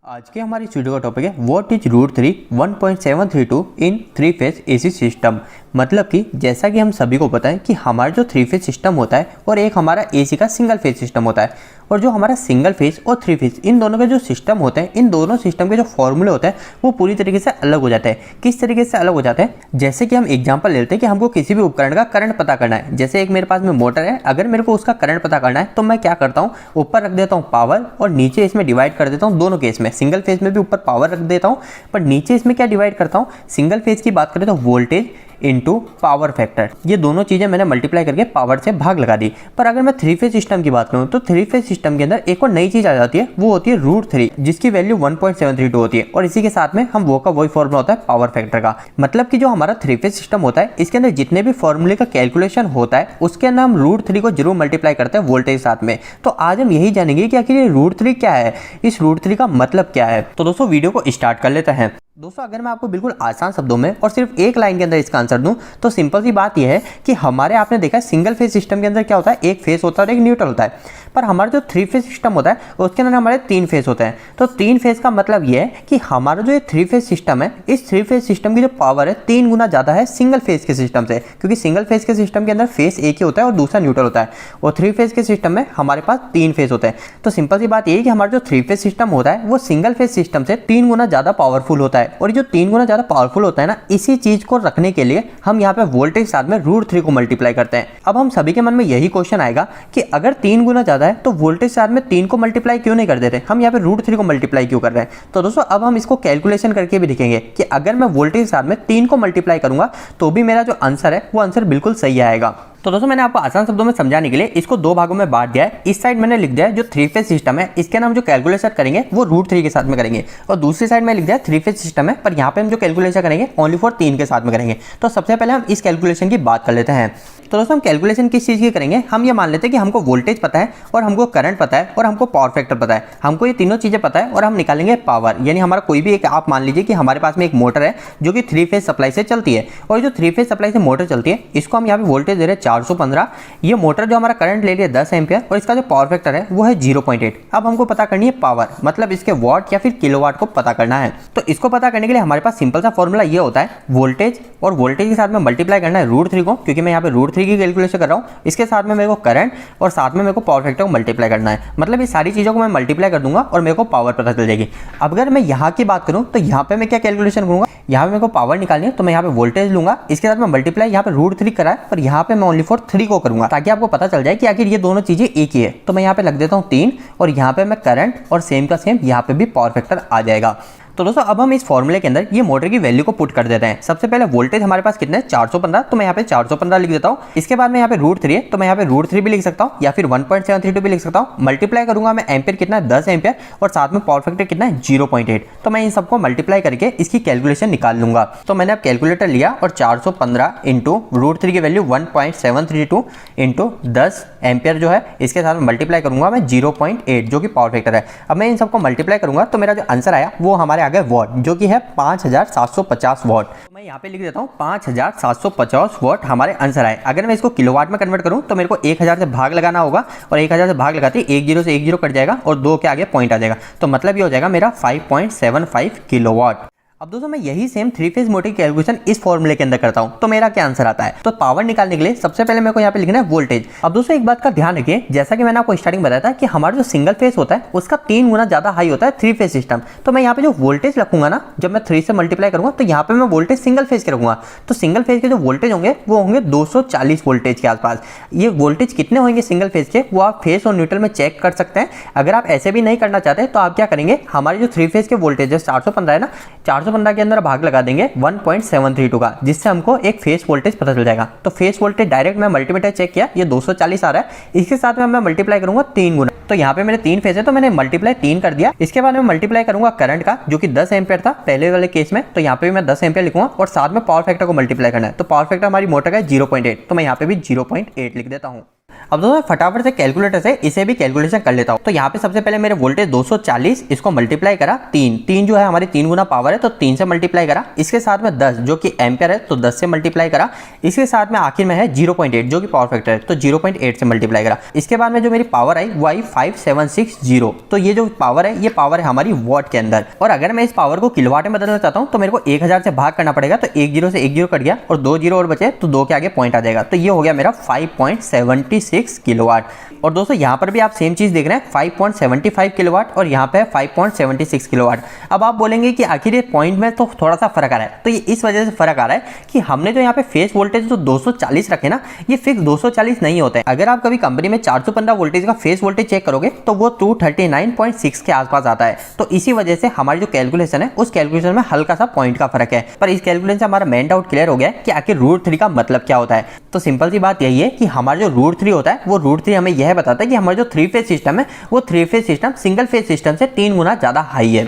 आज के हमारी इस वीडियो का टॉपिक है what is root 3 1.732 in three phase AC system. मतलब कि जैसा कि हम सभी को पता है कि हमारा जो थ्री फेज सिस्टम होता है और एक हमारा एसी का सिंगल फेज सिस्टम होता है, और जो हमारा सिंगल फेज और थ्री फेज इन दोनों के जो सिस्टम होते हैं, इन दोनों सिस्टम के जो फॉर्मूले होते हैं वो पूरी तरीके से अलग हो जाते हैं। किस तरीके से अलग हो जाते हैं, जैसे कि हम एग्जांपल लेते हैं कि हमको किसी भी उपकरण का करंट पता करना है। जैसे एक मेरे पास में मोटर है, अगर मेरे को उसका करंट पता करना है तो मैं क्या करता हूँ, ऊपर रख देता हूँ पावर और नीचे इसमें डिवाइड कर देता हूँ। दोनों केस में सिंगल फेज में भी ऊपर पावर रख देता हूँ, पर नीचे इसमें क्या डिवाइड करता हूँ, सिंगल फेज की बात करें तो वोल्टेज इनटू पावर फैक्टर। ये दोनों चीजें मैंने मल्टीप्लाई करके पावर से भाग लगा दी। पर अगर मैं थ्री फेज सिस्टम की बात करूं तो थ्री फेज सिस्टम के अंदर एक और नई चीज आ जाती है, वो होती है रूट 3, जिसकी वैल्यू 1.732 होती है। और इसी के साथ में हम वो का वही फॉर्मूला होता है पावर फैक्टर का। मतलब कि जो हमारा थ्री फेज सिस्टम होता है, इसके अंदर जितने भी फॉर्मूले का कैलकुलेशन होता है उसके अंदर हम रूट 3 को जरूर मल्टीप्लाई करते हैं वोल्टेज के साथ में। तो आज हम यही जानेंगे कि आखिर ये रूट 3 क्या है, इस रूट 3 का मतलब क्या है। तो दोस्तों वीडियो को स्टार्ट कर लेते हैं। दोस्तों अगर मैं आपको बिल्कुल आसान शब्दों में और सिर्फ एक लाइन के अंदर इसका आंसर दूं तो सिंपल सी बात यह है कि हमारे आपने देखा है सिंगल फेज सिस्टम के अंदर क्या होता है, एक फेज होता है और एक न्यूट्रल होता है। पर हमारा जो थ्री फेज सिस्टम होता है उसके अंदर हमारे तीन फेज होते हैं। तो तीन फेज का मतलब यह है कि हमारा जो ये थ्री फेज सिस्टम है, इस थ्री फेज सिस्टम की जो पावर है 3 गुना ज़्यादा है सिंगल फेज के सिस्टम से, क्योंकि सिंगल फेज के सिस्टम के अंदर फेज एक ही होता है और दूसरा न्यूट्रल होता है, और थ्री फेज के सिस्टम में हमारे पास 3 फेज होते हैं। तो सिंपल सी बात यह है कि हमारा जो थ्री फेज सिस्टम होता है वो सिंगल फेज सिस्टम से 3 गुना ज़्यादा पावरफुल होता है। और जो 3 गुना ज़्यादा पावरफुल होता है ना, इसी चीज़ को रखने के लिए हम यहाँ पे वोल्टेज साथ में रूट 3 को मल्टीप्लाई करते हैं। अब हम सभी के मन में यही क्वेश्चन आएगा कि अगर 3 गुना ज़्यादा है तो वोल्टेज साथ में 3 को मल्टीप्लाई क्यों नहीं कर देते, हम यहाँ पे रूट 3 को मल्टीप्लाई क्यों कर रहे हैं। तो दोस्तों अब हम इसको कैलकुलेशन करके भी दिखेंगे कि अगर मैं वोल्टेज साथ में 3 को मल्टीप्लाई करूंगा तो भी मेरा जो आंसर है वो आंसर बिल्कुल सही आएगा। तो दोस्तों मैंने आपको आसान शब्दों में समझाने के लिए इसको दो भागों में बांट दिया है। इस साइड मैंने लिख दिया है जो थ्री फेज सिस्टम है, इसके नाम जो कैलकुलेशन करेंगे वो रूट 3 के साथ में करेंगे, और दूसरी साइड में लिख दिया है थ्री फेज सिस्टम है, पर यहाँ पे हम जो कैलकुलेशन करेंगे ओनली फॉर 3 के साथ में करेंगे। तो सबसे पहले हम इस कैलकुलेशन की बात कर लेते हैं। तो दोस्तों हम कैलकुलेशन किस चीज़ की करेंगे, हम ये मान लेते हैं कि हमको वोल्टेज पता है और हमको करंट पता है और हमको पावर फैक्टर पता है। हमको ये तीनों चीज़ें पता है और हम निकालेंगे पावर। यानी हमारा कोई भी एक, आप मान लीजिए कि हमारे पास में एक मोटर है जो कि थ्री फेज सप्लाई से चलती है, और जो थ्री फेज सप्लाई से मोटर चलती है इसको हम यहाँ पे वोल्टेज दे रहे हैं 415। ये मोटर जो हमारा करंट ले रही है 10 एम्पियर और इसका जो पावर फैक्टर है वो है 0.8। अब हमको पता करनी है पावर, मतलब इसके वाट या फिर किलोवाट को पता करना है। तो इसको पता करने के लिए हमारे पास सिंपल सा फॉर्मूला ये होता है, वोल्टेज और वोल्टेज के साथ में मल्टीप्लाई करना है रूट 3 को, क्योंकि मैं यहाँ पे रूट 3 की कैलकुलेशन कर रहा हूँ। इसके साथ में मेरे को करंट और साथ में मेरे को पावर फैक्टर को मल्टीप्लाई करना है। मतलब ये सारी चीज़ों को मैं मल्टीप्लाई कर दूंगा और मेरे को पावर पता चल जाएगी। अब अगर मैं यहाँ की बात करूँ तो यहाँ पे मैं क्या कैलकुलेशन करूँगा, यहाँ पे मेरे को पावर निकालनी है तो मैं यहाँ पे वोल्टेज लूंगा, इसके साथ में मल्टीप्लाई यहाँ पे रूट 3 करा है, पर यहाँ पे मैं ओनली फॉर 3 को करूंगा ताकि आपको पता चल जाए कि आखिर ये दोनों चीजें एक ही है। तो मैं यहाँ पे लग देता हूँ 3 और यहाँ पे मैं करंट और सेम का सेम यहाँ पे भी पावर फैक्टर आ जाएगा। तो दोस्तों अब हम इस फॉर्मूले के अंदर ये मोटर की वैल्यू को पुट कर देते हैं। सबसे पहले वोल्टेज हमारे पास कितने 415, तो मैं यहाँ पे 415 लिख देता हूँ। इसके बाद में यहाँ पे रूट 3 है तो मैं यहाँ पे रूट 3 भी लिख सकता हूँ या फिर 1.732 भी लिख सकता हूँ। मल्टीप्लाई करूंगा मैं एम्पियर कितना है 10 एम्पियर और साथ में पावर फैक्टर कितना है 0.8। तो मैं इन सबको मल्टीप्लाई करके इसकी कैलकुलेशन निकाल लूंगा। तो मैंने अब कैलकुलेटर लिया और 415 इंटू रूट 3 की वैल्यू 1.732 इंटू 10 एम्पियर जो है इसके साथ मल्टीप्लाई करूंगा मैं 0.8 जो कि पावर फैक्टर है। अब मैं इन सबको मल्टीप्लाई करूंगा तो मेरा जो आंसर आया वो हमारे आगे वॉट जो कि है 5750 वॉट। तो मैं यहाँ पे लिख देता हूँ 5750 वॉट हमारे आंसर आए। अगर मैं इसको किलोवाट में कन्वर्ट करूँ तो मेरे को 1000 से भाग लगाना होगा, और 1000 से भाग लगाते ही 10 से 10 कट जाएगा और 2 के आगे पॉइंट आ जाएगा। तो मतलब ये हो जाएगा मेरा 5.75 किलोवाट। अब दोस्तों मैं यही सेम थ्री फेज मोटर की कैलकुलेशन इस फॉर्मूले के अंदर करता हूं, तो मेरा क्या आंसर आता है। तो पावर निकालने के लिए सबसे पहले मेरे को यहाँ पे लिखना है वोल्टेज। अब दोस्तों एक बात का ध्यान रखिए, जैसा कि मैंने आपको स्टार्टिंग बताया था कि हमारा जो सिंगल फेज होता है उसका 3 गुना ज्यादा हाई होता है थ्री फेज सिस्टम। तो मैं यहाँ पे जो वोल्टेज रखूंगा ना, जब मैं 3 से मल्टीप्लाई करूंगा तो यहाँ पे मैं वोल्टेज सिंगल फेज के रखूंगा। तो सिंगल फेज के जो वोल्टेज होंगे वो होंगे 240 वोल्टेज के आसपास। ये वोल्टेज कितने होंगे सिंगल फेज के वो आप फेज और न्यूट्रल में चेक कर सकते हैं। अगर आप ऐसे भी नहीं करना चाहते तो आप क्या करेंगे, हमारे जो थ्री फेज के वोल्टेज है 415 है ना, 415 के अंदर भाग लगा देंगे 1.732 का, जिससे हमको एक फेस वोल्टेज पता चल जाएगा। तो फेस वोल्टेज डायरेक्ट मैं मल्टीमीटर चेक किया, ये 240 आ रहा है। इसके साथ में मैं मल्टीप्लाई करूंगा 3 गुना। तो यहाँ पे मेरे 3 फेज है तो मैंने मल्टीप्लाई 3 कर दिया। इसके बाद में मल्टीप्लाई करूंगा करंट का जो कि 10 एम्पियर था पहले वाले केस में, तो यहाँ पे भी मैं 10 एम्पियर लिखूंगा और साथ में पावर फैक्टर को मल्टीप्लाई करना है। तो पावर फैक्टर हमारी मोटर का है 0.8, तो मैं यहाँ पे भी 0.8 लिख देता हूँ। अब दोस्तों फटाफट से कैलकुलेटर से इसे भी कैलकुलेशन कर लेता हूँ। तो यहाँ पे सबसे पहले मेरे वोल्टेज 240, इसको मल्टीप्लाई करा 3 जो है हमारी 3 गुना पावर है तो 3 से मल्टीप्लाई करा। इसके साथ में 10 जो कि एम्पियर है तो 10 से मल्टीप्लाई करा। इसके साथ में आखिर में है 0.8 जो कि पावर फैक्टर है तो 0.8 से मल्टीप्लाई करा। इसके बाद में जो मेरी पावर आई वो आई 5760। तो ये जो पावर है ये पावर है हमारी वॉट के अंदर। और अगर मैं इस पावर को किलोवाट में बदलना चाहता हूँ तो मेरे को 1000 से भाग करना पड़ेगा। तो 1 0 से 1 0 कट गया और 2 0 और बचे तो 2 के आगे पॉइंट आ जाएगा। तो ये हो गया मेरा 5.76 किलोवाट। और दोस्तों यहाँ पर भी आप सेम चीज देख रहे हैं 5.75 किलोवाट और यहाँ पे 5.76 किलोवाट। अब आप बोलेंगे कि आखिर ये पॉइंट में तो थोड़ा सा फर्क आ रहा है। तो ये इस वजह से फर्क आ रहा है कि हमने जो यहाँ पे फेस वोल्टेज जो 240 रखे ना, ये फिक्स 240 नहीं होता है। अगर आप कभी कंपनी में 415 वोल्टेज का फेस वोल्टेज चेक करोगे तो वो 239.6 के आसपास आता है। तो इसी वजह से हमारी जो कैलकुलेशन है उस कैलकुलेशन में हल्का सा पॉइंट का फर्क है। पर इस कैलकुलेशन से हमारा मेन डाउट क्लियर हो गया है कि आखिर √3 का मतलब क्या होता है। तो सिंपल सी बात यही है कि हमारा जो √3 होता है वो √3 हमें यह बताता है कि हमारा जो 3 फेज सिस्टम है वो 3 phase system single phase system से 3 गुना ज्यादा हाई है।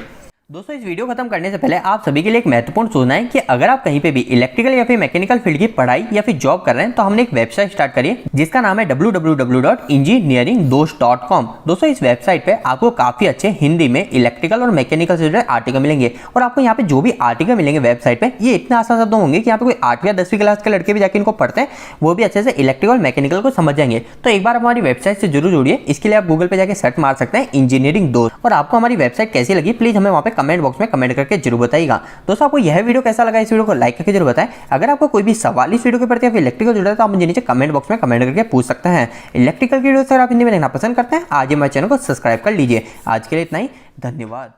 दोस्तों इस वीडियो खत्म करने से पहले आप सभी के लिए एक महत्वपूर्ण सूचना है कि अगर आप कहीं पे भी इलेक्ट्रिकल या फिर मैकेनिकल फील्ड की पढ़ाई या फिर जॉब कर रहे हैं तो हमने एक वेबसाइट स्टार्ट करी है जिसका नाम है www.engineeringdost.com। दोस्तों इस वेबसाइट पे आपको काफी अच्छे हिंदी में इलेक्ट्रिकल और मैकेनिकल से जुड़े आर्टिकल मिलेंगे। और आपको यहाँ पे जो भी आर्टिकल मिलेंगे वेबसाइट पे ये इतने आसान शब्दों होंगे कि यहाँ पे कोई 8वीं या 10वीं क्लास के लड़के भी जाके इनको पढ़ते हैं वो भी अच्छे से इलेक्ट्रिकल मैकेनिकल को समझ जाएंगे। तो एक बार हमारी वेबसाइट से जरूर जुड़िए। इसके लिए आप गूगल पे जाके सर्च मार सकते हैं इंजीनियरिंग दोस्त। और आपको हमारी वेबसाइट कैसी लगी प्लीज हमें वहाँ पे कमेंट बॉक्स में कमेंट करके जरूर बताइएगा। दोस्तों आपको यह वीडियो कैसा लगा, इस वीडियो को लाइक करके जरूर बताएं। अगर आपको कोई भी सवाल इस वीडियो के प्रति या फिर इलेक्ट्रिकल जुड़ा है तो आप मुझे नीचे कमेंट बॉक्स में कमेंट करके पूछ सकते हैं। इलेक्ट्रिकल की वीडियो अगर आप हिंदी में देखना पसंद करते हैं आज हमारे चैनल को सब्सक्राइब कर लीजिए। आज के लिए इतना ही, धन्यवाद।